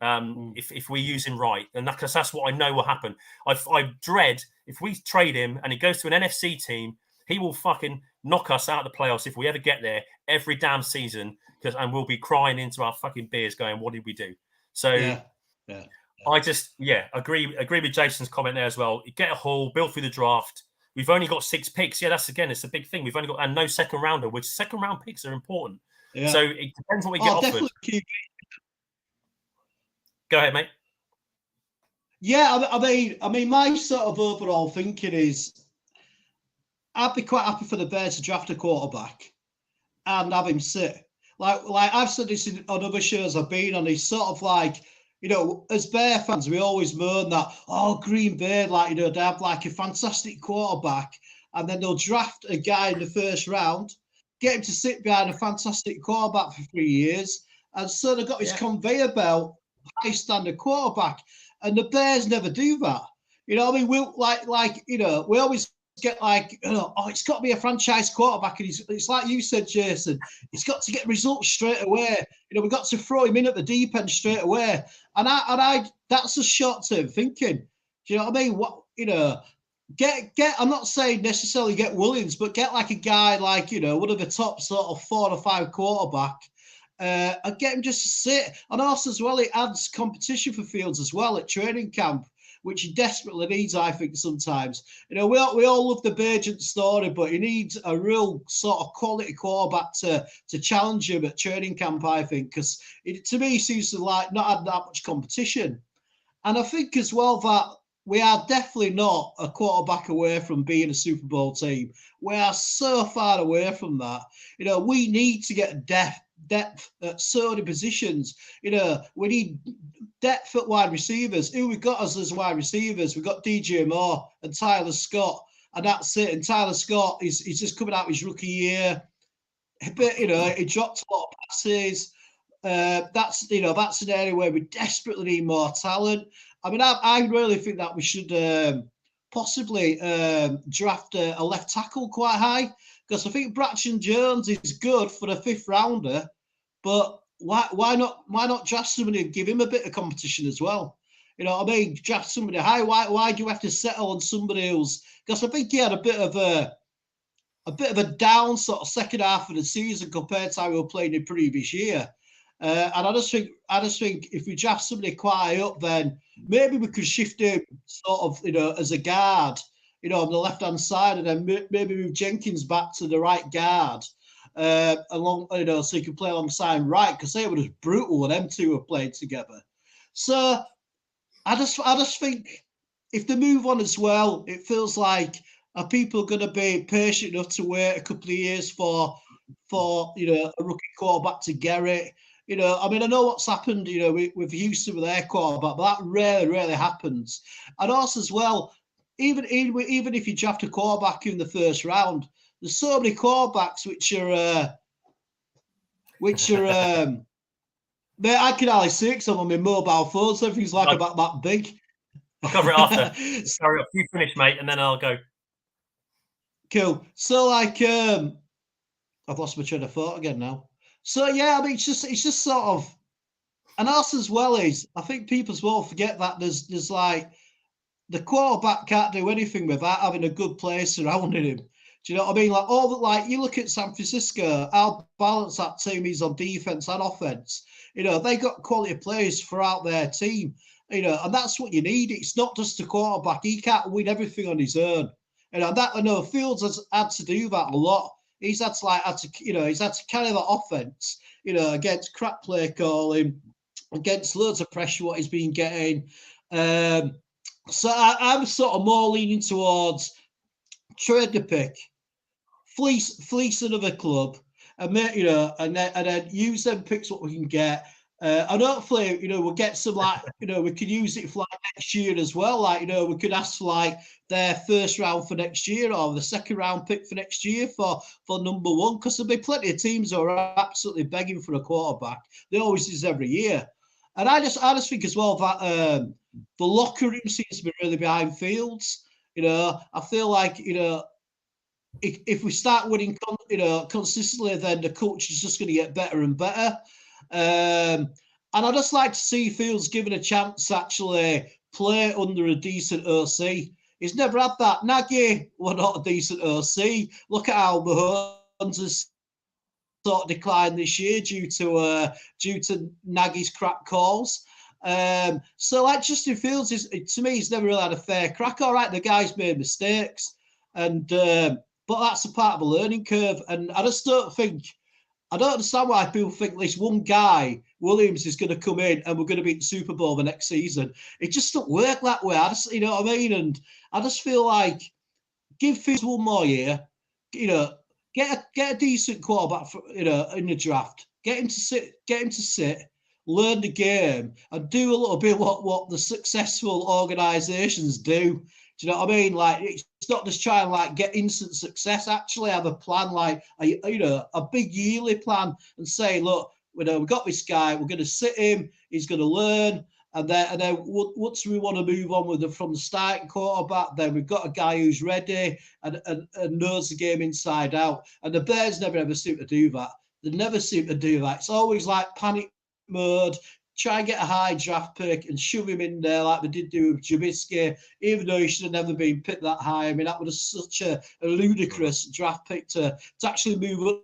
if we use him right? And because that's what I know will happen. I dread if we trade him and he goes to an NFC team, he will fucking knock us out of the playoffs if we ever get there every damn season. And we'll be crying into our fucking beers going, what did we do? So I just, agree with Jason's comment there as well. Get a haul, build through the draft. We've only got 6 picks. It's a big thing. We've only got, and no second rounder, which second round picks are important. So it depends what we get offered. Go ahead, mate. Yeah, I mean, my sort of overall thinking is I'd be quite happy for the Bears to draft a quarterback and have him sit. Like I've said this on other shows I've been on. He's sort of like, as Bear fans, we always moan that, Green Bay, they have like a fantastic quarterback, and then they'll draft a guy in the first round, get him to sit behind a fantastic quarterback for 3 years, and so they've got this conveyor belt, high standard quarterback, and the Bears never do that. You know what I mean? We'll we always get it's got to be a franchise quarterback, and it's like you said, Jason, he's got to get results straight away. We've got to throw him in at the deep end straight away, and I that's a short-term thinking. Do you know what I mean? Get I'm not saying necessarily get Williams, but get like a guy like one of the top sort of 4 or 5 quarterback, and get him just to sit. And also as well, it adds competition for Fields as well at training camp, which he desperately needs, I think, sometimes. We all love the Burgent story, but he needs a real sort of quality quarterback to challenge him at training camp, I think, because to me, he seems to not have that much competition. And I think as well that we are definitely not a quarterback away from being a Super Bowl team. We are so far away from that. We need to get depth at certain positions. We need depth at wide receivers. Who we got as wide receivers? We've got DJ Moore and Tyler Scott, and that's it. And Tyler Scott he's just coming out of his rookie year. But he dropped a lot of passes. That's an area where we desperately need more talent. I mean, I really think that we should possibly draft a left tackle quite high, because I think Braxton Jones is good for a 5th rounder, but why not draft somebody and give him a bit of competition as well? You know what I mean? Draft somebody high. Why do you have to settle on somebody else? Because I think he had a bit of a down sort of second half of the season compared to how we were playing the previous year. And I just think if we draft somebody quite high up, then maybe we could shift him sort of, as a guard, on the left-hand side, and then maybe move Jenkins back to the right guard. along, so he could play alongside Wright, because they were just brutal when them two were playing together. So I just think if they move on as well, it feels like are people going to be patient enough to wait a couple of years for a rookie quarterback to get it? I mean, I know what's happened, with Houston with their quarterback, but that rarely happens. And also as well, even if you draft a quarterback in the first round, there's so many quarterbacks which are mate, I can hardly see it on my mobile phone, so everything's like about that big. I'll cover it after. Sorry, you finish, mate, and then I'll go. Cool. So like, I've lost my train of thought again now. So yeah, I mean, it's just sort of, and also as well is, I think people as well forget that there's like, the quarterback can't do anything without having a good player surrounding him. Do you know what I mean? Like you look at San Francisco, how balanced that team is on defense and offense. They got quality players throughout their team. And that's what you need. It's not just a quarterback. He can't win everything on his own. That I know Fields has had to do that a lot. He's had to carry that offense, against crap play calling, against loads of pressure what he's been getting. So I'm sort of more leaning towards trade the pick, fleece another club, and and then use them picks what we can get. And hopefully, we'll get some we could use it for like next year as well. We could ask for like their first round for next year or the second round pick for next year for number one, because there'll be plenty of teams who are absolutely begging for a quarterback. They always is every year. And I just think as well that the locker room seems to be really behind Fields. I feel like, if we start winning, consistently, then the coach is just going to get better and better. And I'd just like to see Fields given a chance to actually play under a decent OC. He's never had that. Nagy was not a decent OC. Look at how Mahomes has sort of declined this year due to Nagy's crap calls. So like Justin Fields to me, he's never really had a fair crack. All right, the guy's made mistakes, and but that's a part of a learning curve. And I don't understand why people think this one guy, Williams, is going to come in and we're going to beat the Super Bowl the next season. It just don't work that way. You know what I mean? And I just feel like give Fields one more year. Get a decent quarterback in the draft. Get him to sit, learn the game, and do a little bit what the successful organizations do. Do you know what I mean? Like, it's not just try and get instant success. Actually have a plan, like a big yearly plan, and say, look, we've got this guy. We're going to sit him. He's going to learn, and then once we want to move on from the starting quarterback, then we've got a guy who's ready and knows the game inside out. And the Bears never ever seem to do that. They never seem to do that. It's always like panic mode. Try and get a high draft pick and shove him in there like they did do with Trubisky, even though he should have never been picked that high. I mean, that was such a ludicrous draft pick to actually move up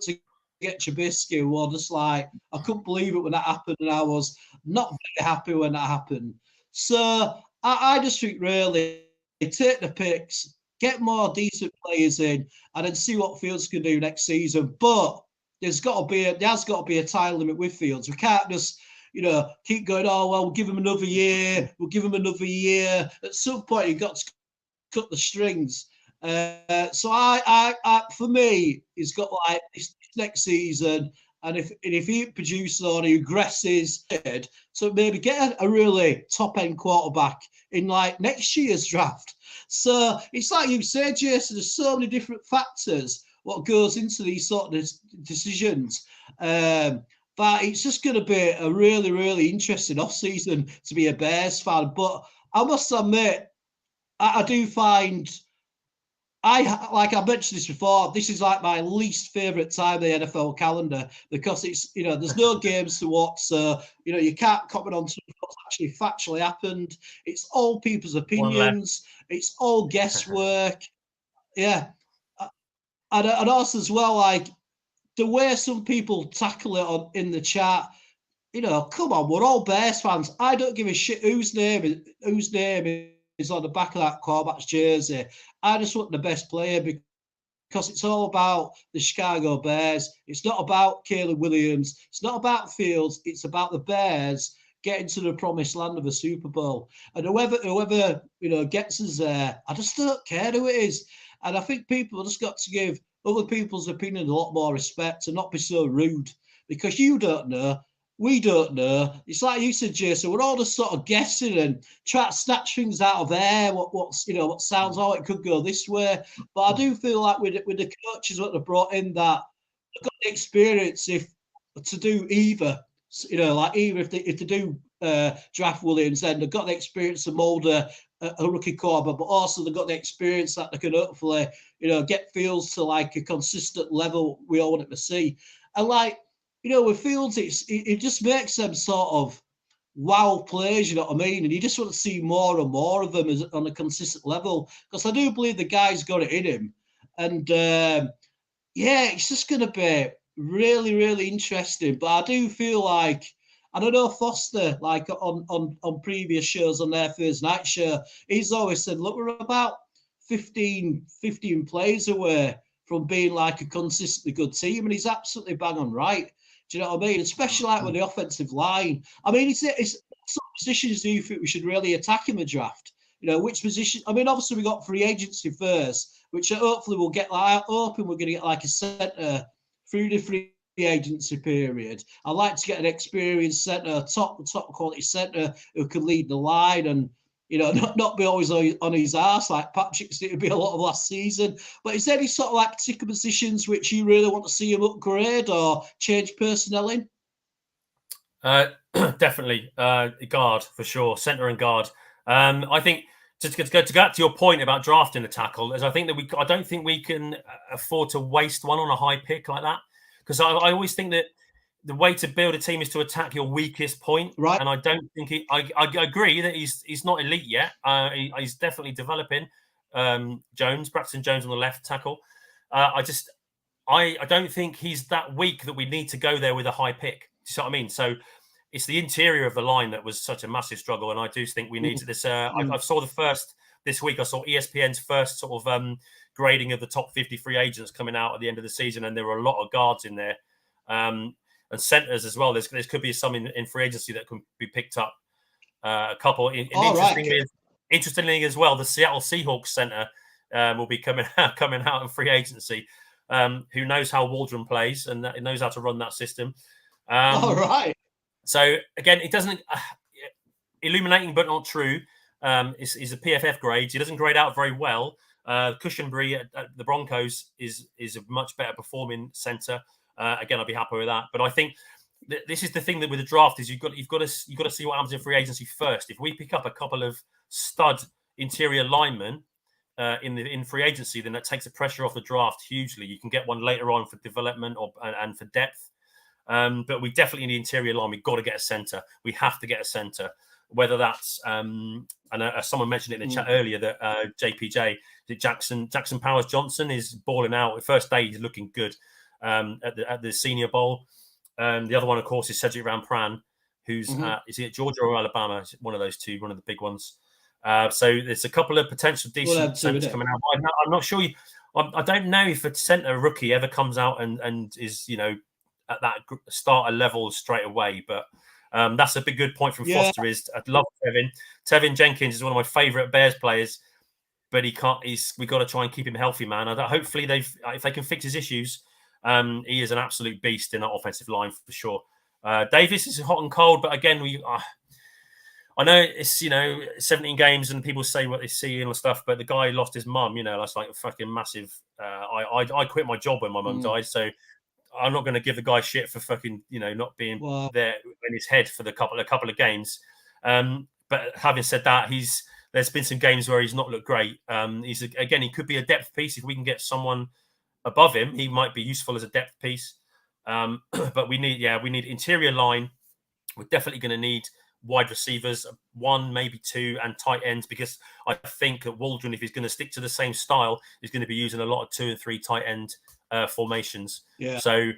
to get Trubisky. Well, just like, I couldn't believe it when that happened, and I was not very happy when that happened. So I just think really take the picks, get more decent players in, and then see what Fields can do next season. But there's got to be a time limit with Fields. We can't just, keep going, oh, well, we'll give him another year. We'll give him another year. At some point, you've got to cut the strings. So I for me, he's got like this next season. And if he produces or he regresses, so maybe get a really top-end quarterback in like next year's draft. So it's like you said, Jason, there's so many different factors what goes into these sort of decisions. But it's just going to be a really, really interesting offseason to be a Bears fan. But I must admit, I do find, like I mentioned this before, this is like my least favourite time of the NFL calendar, because it's, there's no games to watch. So, you can't comment on what's actually factually happened. It's all people's opinions. It's all guesswork. Yeah. And also as well, like the way some people tackle it in the chat, come on, we're all Bears fans. I don't give a shit whose name is on the back of that quarterback's jersey. I just want the best player, because it's all about the Chicago Bears. It's not about Caleb Williams. It's not about Fields. It's about the Bears getting to the promised land of a Super Bowl. And whoever gets us there, I just don't care who it is. And I think people just got to give other people's opinion a lot more respect and not be so rude, because you don't know. We don't know. It's like you said, Jason. We're all just sort of guessing and trying to snatch things out of air. What sounds it could go this way. But I do feel like with the coaches that they've brought in, that they've got the experience to do either. Either if they do draft Williams, then they've got the experience to mould a rookie quarterback, but also they've got the experience that they can hopefully get Fields to like a consistent level we all want it to see. And with Fields, it just makes them sort of wow players, you know what I mean? And you just want to see more and more of them on a consistent level, because I do believe the guy's got it in him. And it's just going to be really, really interesting. But I do feel like, I don't know, Foster, like on previous shows on their Thursday night show, he's always said, look, we're about 15 plays away from being like a consistently good team. And he's absolutely bang on right. Do you know what I mean? Especially like with the offensive line. I mean, it's what positions do you think we should really attack in the draft? Which position? I mean, obviously we got free agency first, which hopefully we'll get like, hoping we're going to get like a centre through the free agency period. I'd like to get an experienced centre, top quality centre who can lead the line and not be always on his arse like Patrick's did to be a lot of last season. But is there any sort of like particular positions which you really want to see him upgrade or change personnel in? Definitely guard for sure, centre and guard. I think to get to your point about drafting a tackle, is I don't think we can afford to waste one on a high pick like that, because I always think that the way to build a team is to attack your weakest point, right? And I don't think I agree that he's not elite yet. He's definitely developing. Braxton Jones on the left tackle. I don't think he's that weak that we need to go there with a high pick. Do you see what I mean? So it's the interior of the line that was such a massive struggle, and I do think we need this. I saw the first this week. I saw ESPN's first sort of grading of the top 50 free agents coming out at the end of the season, and there were a lot of guards in there. And centers as well. There could be some in free agency that can be picked up. A couple. Interestingly as well, the Seattle Seahawks center will be coming out in free agency. Who knows how Waldron plays and knows how to run that system. All right. So again, it doesn't illuminating but not true. Is a PFF grade. He doesn't grade out very well. Cushenberry at the Broncos is a much better performing center. Again, I'd be happy with that. But I think this is the thing that with the draft is you've got to see what happens in free agency first. If we pick up a couple of stud interior linemen in free agency, then that takes the pressure off the draft hugely. You can get one later on for development and for depth. But we definitely need interior line. We've got to get a center. We have to get a center. Whether that's someone mentioned it in the chat earlier that JPJ Jackson Powers Johnson is balling out. The first day he's looking good. At the Senior Bowl. The other one, of course, is Cedric Van Pran, who's is he at Georgia or Alabama? One of those two, one of the big ones. So there's a couple of potential decent centers coming out. I'm not sure. I don't know if a center rookie ever comes out and is at that starter level straight away. But that's a big good point from Foster. I'd love Tevin. Tevin Jenkins is one of my favorite Bears players, but he can't. We've got to try and keep him healthy, man. Hopefully if they can fix his issues. He is an absolute beast in that offensive line for sure. Davis is hot and cold, but again, I know it's 17 games and people say what they see and stuff, but the guy lost his mum. That's like a fucking massive. I quit my job when my mum died, so I'm not going to give the guy shit for fucking not being there in his head for the couple of games. But having said that, there's been some games where he's not looked great. He could be a depth piece if we can get someone above him. He might be useful as a depth piece, but we need interior line. We're definitely going to need wide receivers, one, maybe two, and tight ends, because I think that Waldron, if he's going to stick to the same style, is going to be using a lot of 2 and 3 tight end formations. Yeah. So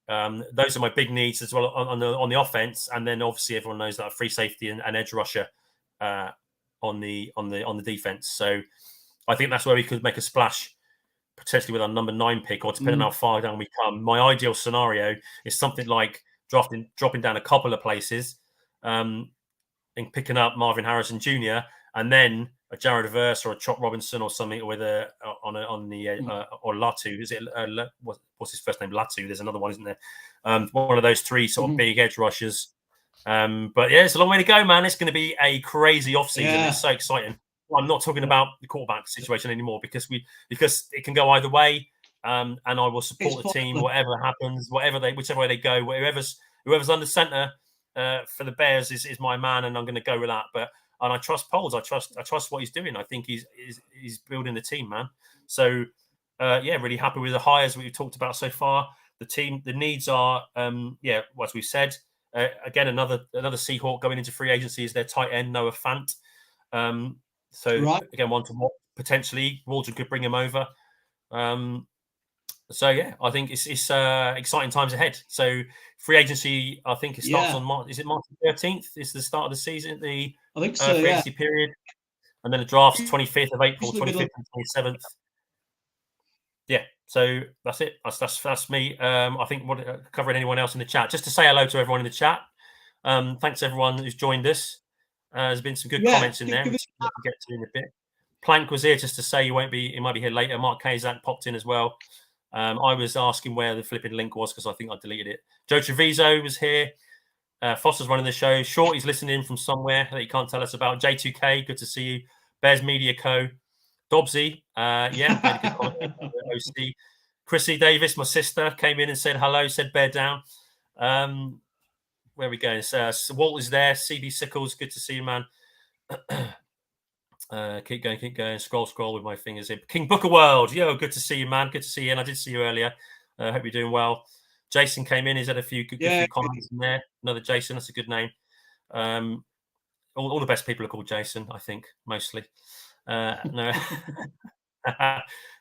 those are my big needs as well on the offense, and then obviously everyone knows that free safety and edge rusher on the defense. So I think that's where we could make a splash potentially with our number 9 pick, or depending on how far down we come. My ideal scenario is something like dropping down a couple of places, and picking up Marvin Harrison Jr. and then a Jared Verse or a Chop Robinson or something with or Latu. Is it what's his first name? Latu. There's another one, isn't there? One of those 3 sort of big edge rushers. But yeah, it's a long way to go, man. It's going to be a crazy offseason. Yeah. It's so exciting. I'm not talking about the quarterback situation anymore because it can go either way. And I will support the team, whatever happens, whichever way they go, whoever's under center for the Bears is my man, and I'm going to go with that. And I trust Poles. I trust what he's doing. I think he's building the team, man. So really happy with the hires we've talked about so far. The needs are as we said. Again, another Seahawk going into free agency is their tight end Noah Fant. Again, one to watch potentially. Waldron could bring him over. I think it's exciting times ahead. So free agency, I think it starts on March. Is it March 13th? Is the start of the season? I think so. Free agency period, and then the draft's 25th of April, 25th and 27th. Yeah. So that's it. That's me. I think covering anyone else in the chat. Just to say hello to everyone in the chat. Thanks everyone who's joined us. There's been some good comments in there. We'll get to in a bit. Plank was here just to say he might be here later. Mark Kazak popped in as well. I was asking where the flipping link was because I think I deleted it. Joe Treviso was here. Foster's running the show. Shorty's listening from somewhere that he can't tell us about. J2K, good to see you. Bears Media Co. Dobbsy, made a good comment. OC. Chrissy Davis, my sister, came in and said hello, said bear down. Where are we going? Walt is there. CB Sickles, good to see you, man. Keep going. Scroll with my fingers in. King Booker World, yo, good to see you, man. Good to see you, and I did see you earlier. Hope you're doing well. Jason came in. He's had a few good comments in there. Another Jason, that's a good name. All the best people are called Jason, I think, mostly. No.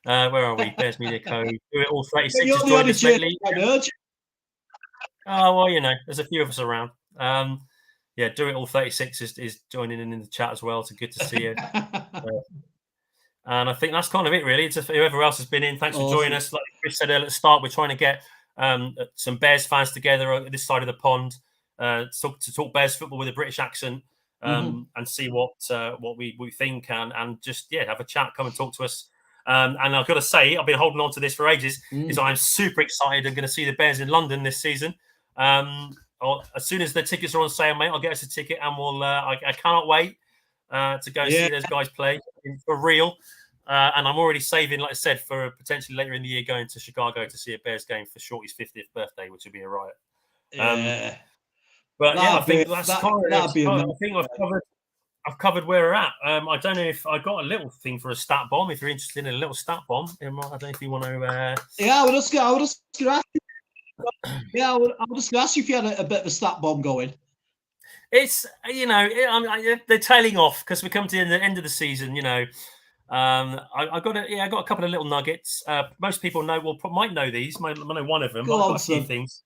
Where are we? Bears Media Co. Do it all 36 has joined us lately. Oh, well, there's a few of us around. Do it all 36 is joining in the chat as well. It's good to see you. And I think that's kind of it, really. It's whoever else has been in. Thanks for joining us. Like Chris said at the start, we're trying to get some Bears fans together on this side of the pond to talk Bears football with a British accent. And see what we think and just have a chat, come and talk to us. And I've got to say, I've been holding on to this for ages. Is I'm super excited. I'm going to see the Bears in London this season. As soon as the tickets are on sale, mate, I'll get us a ticket and we'll. I cannot wait to go and see those guys play for real. And I'm already saving, like I said, for potentially later in the year going to Chicago to see a Bears game for Shorty's 50th birthday, which would be a riot. But I think that's kind of. I think I've covered where we're at. I don't know if I got a little thing for a stat bomb. If you're interested in a little stat bomb, I don't know if you want to. I would just ask you. I would just ask you if you had a bit of a stat bomb going. It's they're tailing off because we come to the end of the season. I got a couple of little nuggets. Most people might know these. Might know one of them. I've got a few things.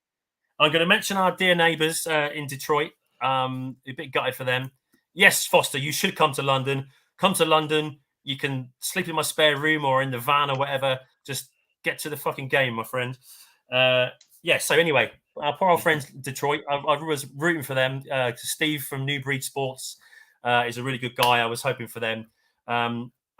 I'm going to mention our dear neighbours in Detroit. A bit gutted for them. Yes, Foster, you should come to London. Come to London. You can sleep in my spare room or in the van or whatever. Just get to the fucking game, my friend. So anyway, our poor old friends Detroit, I was rooting for them. Steve from New Breed Sports is a really good guy. I was hoping for them.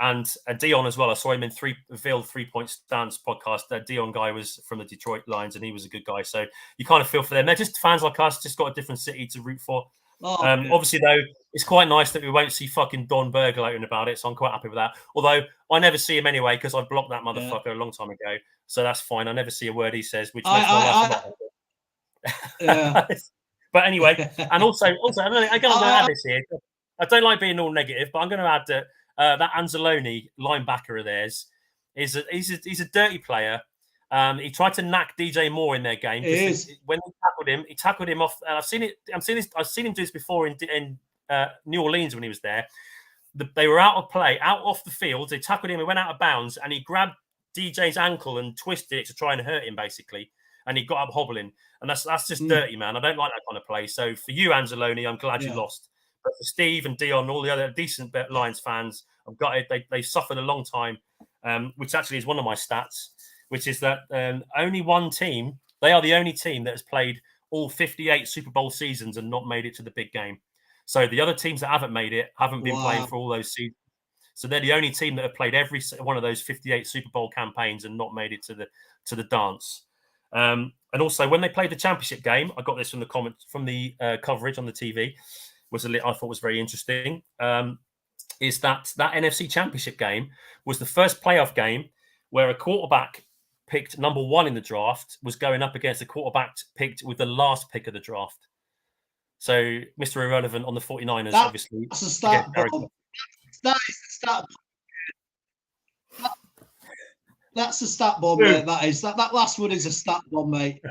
And Dion as well. I saw him in Ville 3 Point Stance podcast. That Dion guy was from the Detroit Lions, and he was a good guy. So you kind of feel for them. They're just fans like us, just got a different city to root for. Obviously, though, it's quite nice that we won't see fucking Don Berger out and about it. So I'm quite happy with that. Although I never see him anyway because I blocked that motherfucker a long time ago. So that's fine. I never see a word he says, which makes my life But anyway, and also, I'm going to add this here. I don't like being all negative, but I'm going to add that Anzalone linebacker of theirs he's a dirty player. He tried to knock DJ Moore in their game. When he tackled him off. And I've seen him do this before in New Orleans when he was there. They were out of play, out off the field. They tackled him. He went out of bounds, and he grabbed DJ's ankle and twisted it to try and hurt him, basically. And he got up hobbling, and that's just dirty, man. I don't like that kind of play. So for you, Anzalone, I'm glad you lost. But for Steve and Dion, all the other decent Lions fans, I've got it. They suffered a long time, which actually is one of my stats, which is that only one team, they are the only team that has played all 58 Super Bowl seasons and not made it to the big game. So the other teams that haven't made it haven't been playing for all those seasons. So they're the only team that have played every one of those 58 Super Bowl campaigns and not made it to the dance. And also, when they played the championship game, I got this from the comments from the coverage on the TV, I thought was very interesting. Is that NFC Championship game was the first playoff game where a quarterback picked number 1 in the draft was going up against a quarterback picked with the last pick of the draft. So Mr. Irrelevant on the 49ers, obviously. That's a stat bomb. That is a stat bomb. That's a stat bomb, mate. That is. That last one is a stat bomb, mate.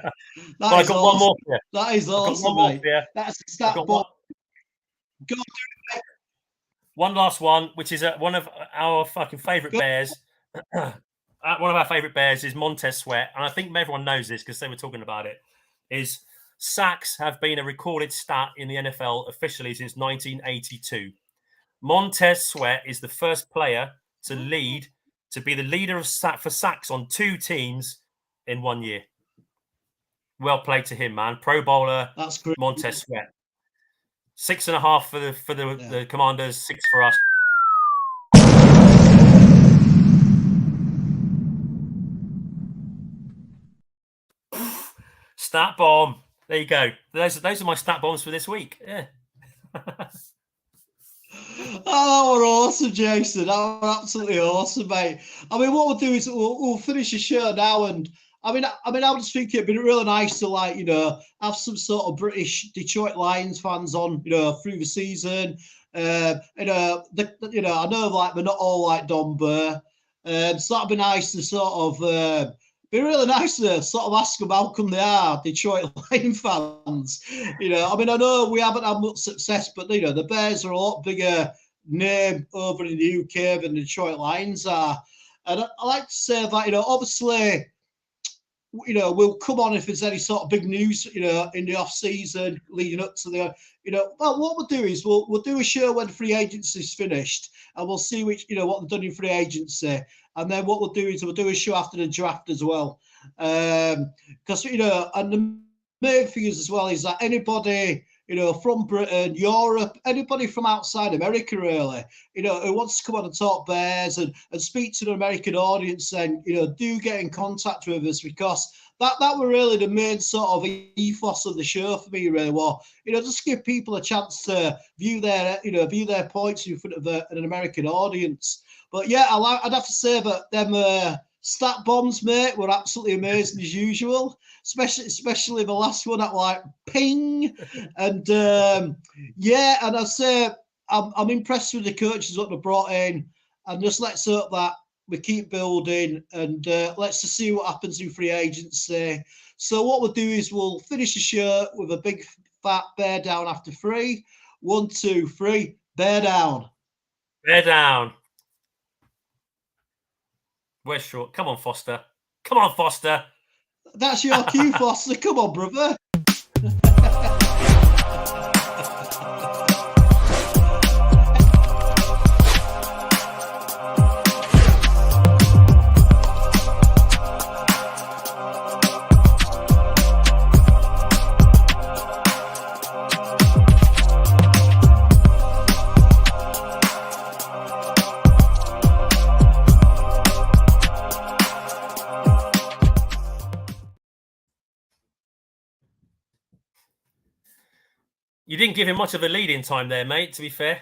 I got awesome. One more here. That is awesome, mate. That's a stat bomb. Go on, one last one, which is one of our fucking favourite Bears. One of our favourite Bears is Montez Sweat. And I think everyone knows this because they were talking about it. Is sacks have been a recorded stat in the NFL officially since 1982. Montez Sweat is the first player to be the leader of for sacks on 2 teams in 1 year. Well played to him, man. Pro Bowler. That's great. Montez Sweat. 6.5 for the Commanders, 6 for us. Stat bomb. There you go. Those are my stat bombs for this week. Yeah. Oh, that were awesome, Jason. That were absolutely awesome, mate. I mean, what we'll do is we'll finish the show now, and I mean, I was just thinking it'd be really nice to have some sort of British Detroit Lions fans on, through the season. I know they're not all like Don Burr, so that'd be nice to sort of. Be really nice to sort of ask them how come they are Detroit Lion fans. I know we haven't had much success, but the Bears are a lot bigger name over in the UK than the Detroit Lions are. And I like to say that, obviously, we'll come on if there's any sort of big news, in the off season leading up to the, well, what we'll do is we'll do a show when free agency is finished, and we'll see what they've done in free agency. And then what we'll do is we'll do a show after the draft as well. Because, and the main thing is as well is that anybody, from Britain, Europe, anybody from outside America, really, who wants to come on and talk Bears and speak to the American audience, then, do get in contact with us, because that were really the main sort of ethos of the show for me, really. Well, just give people a chance to view their points in front of an American audience. But yeah, I'd have to say that them stat bombs, mate, were absolutely amazing as usual. Especially the last one at like ping, and and I'd say I'm impressed with the coaches that they brought in, and just let's hope that we keep building, and let's just see what happens in free agency. So what we'll do is we'll finish the show with a big fat bear down after 3. 1, 2, 3, bear down. Bear down. Where's short? Come on, Foster. Come on, Foster. That's your cue, Foster. Come on, brother. You didn't give him much of a lead in time there, mate, to be fair.